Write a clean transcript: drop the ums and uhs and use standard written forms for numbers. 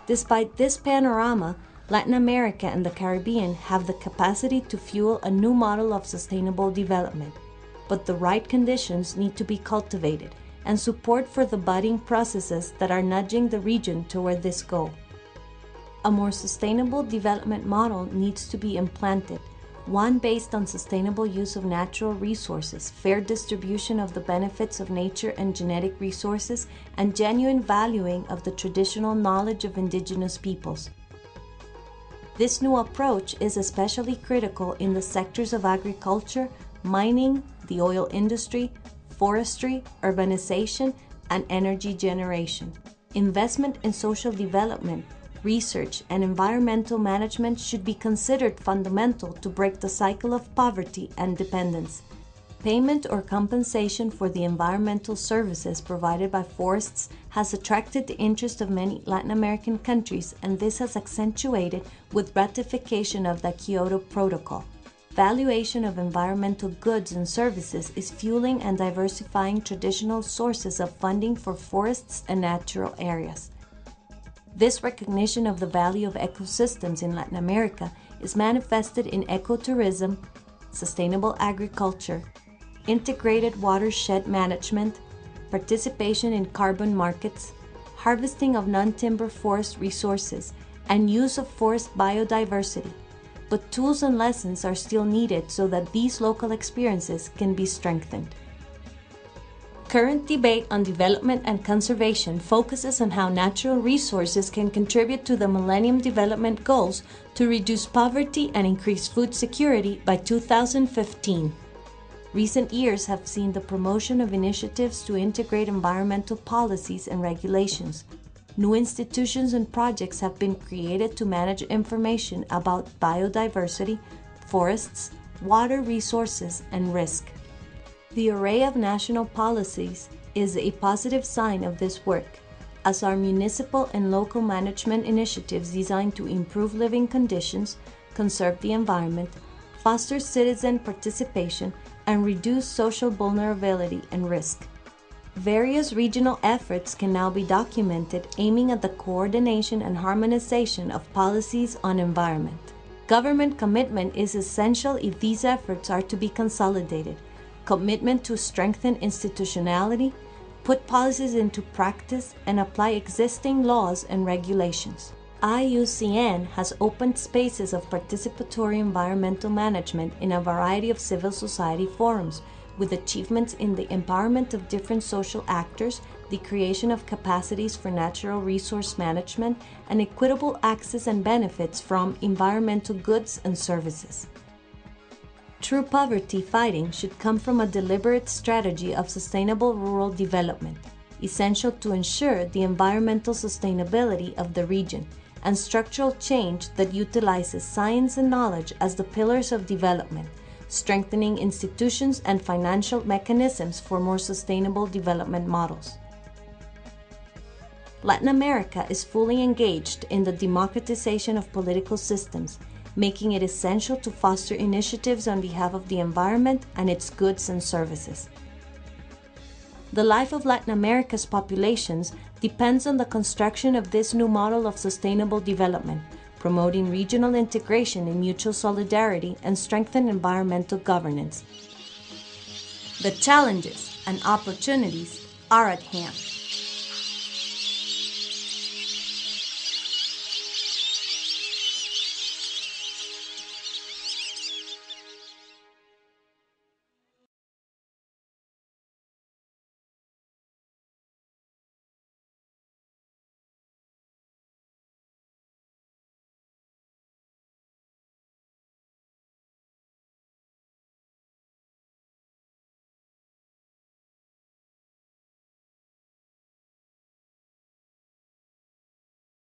Despite this panorama, Latin America and the Caribbean have the capacity to fuel a new model of sustainable development, but the right conditions need to be cultivated and support for the budding processes that are nudging the region toward this goal. A more sustainable development model needs to be implanted, one based on sustainable use of natural resources, fair distribution of the benefits of nature and genetic resources, and genuine valuing of the traditional knowledge of indigenous peoples. This new approach is especially critical in the sectors of agriculture, mining, the oil industry, forestry, urbanization, and energy generation. Investment in social development, research, and environmental management should be considered fundamental to break the cycle of poverty and dependence. Payment or compensation for the environmental services provided by forests has attracted the interest of many Latin American countries, and this has accentuated with ratification of the Kyoto Protocol. Valuation of environmental goods and services is fueling and diversifying traditional sources of funding for forests and natural areas. This recognition of the value of ecosystems in Latin America is manifested in ecotourism, sustainable agriculture, integrated watershed management, participation in carbon markets, harvesting of non-timber forest resources, and use of forest biodiversity. But tools and lessons are still needed so that these local experiences can be strengthened. Current debate on development and conservation focuses on how natural resources can contribute to the Millennium Development Goals to reduce poverty and increase food security by 2015. Recent years have seen the promotion of initiatives to integrate environmental policies and regulations. New institutions and projects have been created to manage information about biodiversity, forests, water resources, and risk. The array of national policies is a positive sign of this work, as are municipal and local management initiatives designed to improve living conditions, conserve the environment, foster citizen participation, and reduce social vulnerability and risk. Various regional efforts can now be documented aiming at the coordination and harmonization of policies on environment. Government commitment is essential if these efforts are to be consolidated. Commitment to strengthen institutionality, put policies into practice, and apply existing laws and regulations. UICN has opened spaces of participatory environmental management in a variety of civil society forums, with achievements in the empowerment of different social actors, the creation of capacities for natural resource management, and equitable access and benefits from environmental goods and services. True poverty fighting should come from a deliberate strategy of sustainable rural development, essential to ensure the environmental sustainability of the region, and structural change that utilizes science and knowledge as the pillars of development, strengthening institutions and financial mechanisms for more sustainable development models. Latin America is fully engaged in the democratization of political systems, making it essential to foster initiatives on behalf of the environment and its goods and services. The life of Latin America's populations depends on the construction of this new model of sustainable development, promoting regional integration and mutual solidarity and strengthen environmental governance. The challenges and opportunities are at hand.